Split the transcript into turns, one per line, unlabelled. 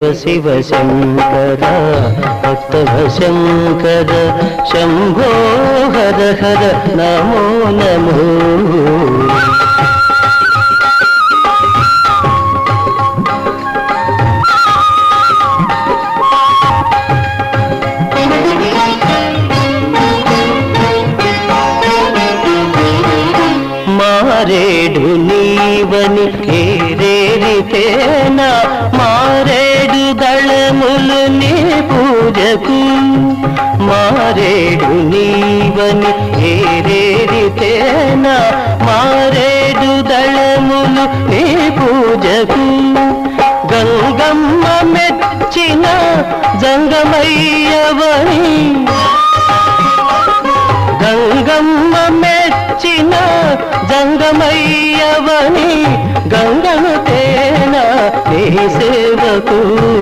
शिव शंकर भक्तव शंकर शंभो हर हर नमो नमो। మారేడు నీవని ఏరేరితేనా మారేడు దళములు నీ పూజకు మారేడు నీవని ఏరేరితేనా మారేడు దళములు నీ పూజకు గంగమ్మ మెచ్చిన జంగమయ్యవని గంగమ్మ మెచ్చిన జంగమయ్యవని గంగను తేన నీ సేవకు